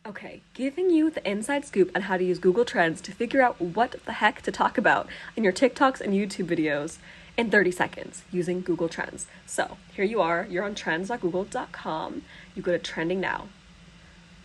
Okay, giving you the inside scoop on how to use Google Trends to figure out what the heck to talk about in your TikToks and YouTube videos in 30 seconds using Google Trends. So here you are, you're on trends.google.com. You go to trending now.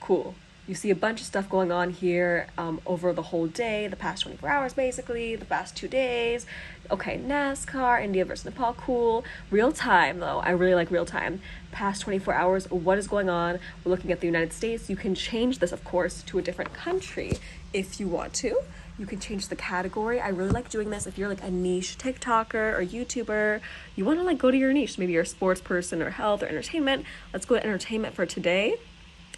Cool. You see a bunch of stuff going on here over the whole day, the past 24 hours basically, the past 2 days. Okay, NASCAR, India versus Nepal, cool. Real time though, I really like real time. Past 24 hours, what is going on? We're looking at the United States. You can change this, of course, to a different country if you want to. You can change the category. I really like doing this if you're like a niche TikToker or YouTuber. You want to like go to your niche. Maybe you're a sports person or health or entertainment. Let's go to entertainment for today.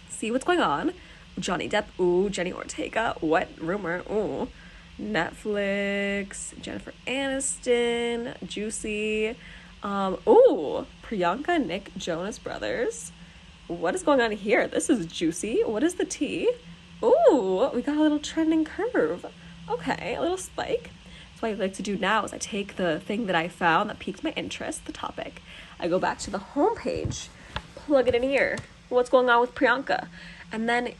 See what's going on. Johnny Depp, ooh, Jenny Ortega, what rumor, ooh, Netflix, Jennifer Aniston, Juicy, ooh, Priyanka, Nick Jonas Brothers. What is going on here? This is juicy. What is the tea? Ooh, we got a little trending curve. Okay, a little spike. So what I like to do now is I take the thing that I found that piqued my interest, the topic. I go back to the homepage, plug it in here. What's going on with Priyanka? And then,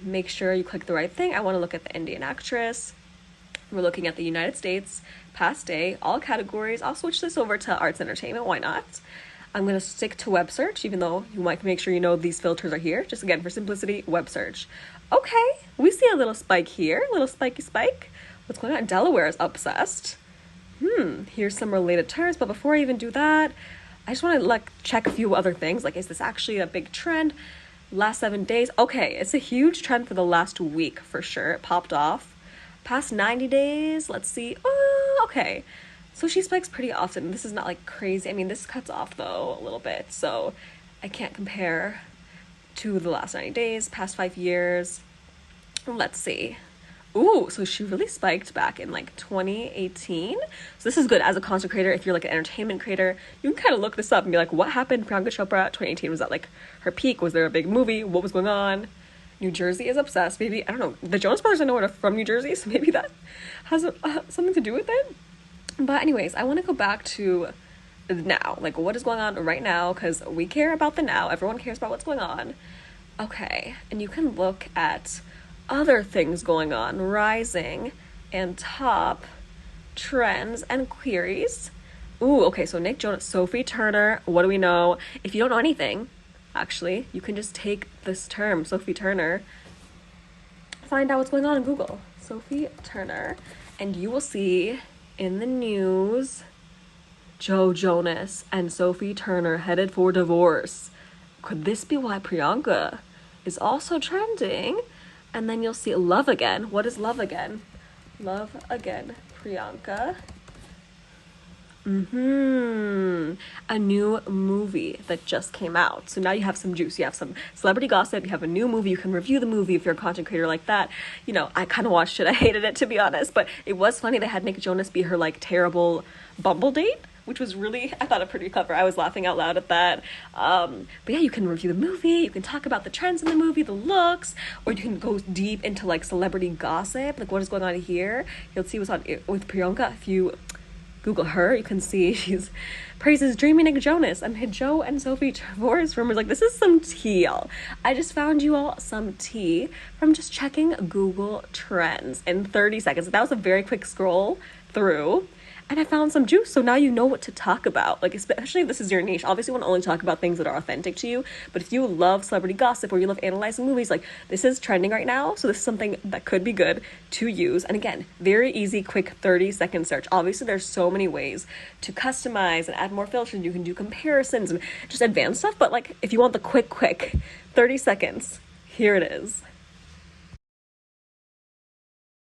make sure you click the right thing. I want to look at the Indian actress. We're looking at the United States, past day, all categories. I'll switch this over to arts entertainment. Why not? I'm going to stick to web search, even though you might make sure you know these filters are here. Just again, for simplicity, web search. Okay, we see a little spike here, a little spiky spike. What's going on? Delaware is obsessed. Here's some related terms, but before I even do that, I just want to check a few other things. Like, is this actually a big trend? Last 7 days. Okay, it's a huge trend for the last week for sure. It popped off. Past 90 days, let's see. Oh, okay. So she spikes pretty often. This is not like crazy. I mean, this cuts off though a little bit, so I can't compare to the last 90 days, past 5 years. Let's see. Ooh, so she really spiked back in like 2018. So this is good as a content creator. If you're like an entertainment creator, you can kind of look this up and be like, what happened? Priyanka Chopra 2018, was that like her peak? Was there a big movie? What was going on? New Jersey is obsessed. Maybe, I don't know. The Jonas Brothers I know are from New Jersey, so maybe that has something to do with it. But anyways, I want to go back to now. Like, what is going on right now? Because we care about the now. Everyone cares about what's going on. Okay, and you can look at other things going on, rising and top trends and queries. Ooh, okay, so Nick Jonas, Sophie Turner, what do we know? If you don't know anything, actually, you can just take this term, Sophie Turner, find out what's going on in Google, Sophie Turner, and you will see in the news, Joe Jonas and Sophie Turner headed for divorce. Could this be why Priyanka is also trending? And then you'll see Love Again. What is Love Again? Love Again, Priyanka. A new movie that just came out. So now you have some juice. You have some celebrity gossip. You have a new movie. You can review the movie if you're a content creator like that. You know, I kind of watched it. I hated it, to be honest. But it was funny. They had Nick Jonas be her, like, terrible Bumble date, which was really, I thought it pretty clever. I was laughing out loud at that. But yeah, you can review the movie, you can talk about the trends in the movie, the looks, or you can go deep into like celebrity gossip, like what is going on here. You'll see what's on with Priyanka. If you Google her, you can see she's praises dreamy Nick Jonas and Joe and Sophie divorce rumors. Like, this is some tea, y'all. I just found you all some tea from just checking Google Trends in 30 seconds. That was a very quick scroll through. And I found some juice, so now you know what to talk about. Like, especially if this is your niche. Obviously, you want to only talk about things that are authentic to you. But if you love celebrity gossip or you love analyzing movies, like, this is trending right now. So this is something that could be good to use. And again, very easy, quick 30-second search. Obviously, there's so many ways to customize and add more filters. You can do comparisons and just advanced stuff. But, like, if you want the quick 30 seconds, here it is.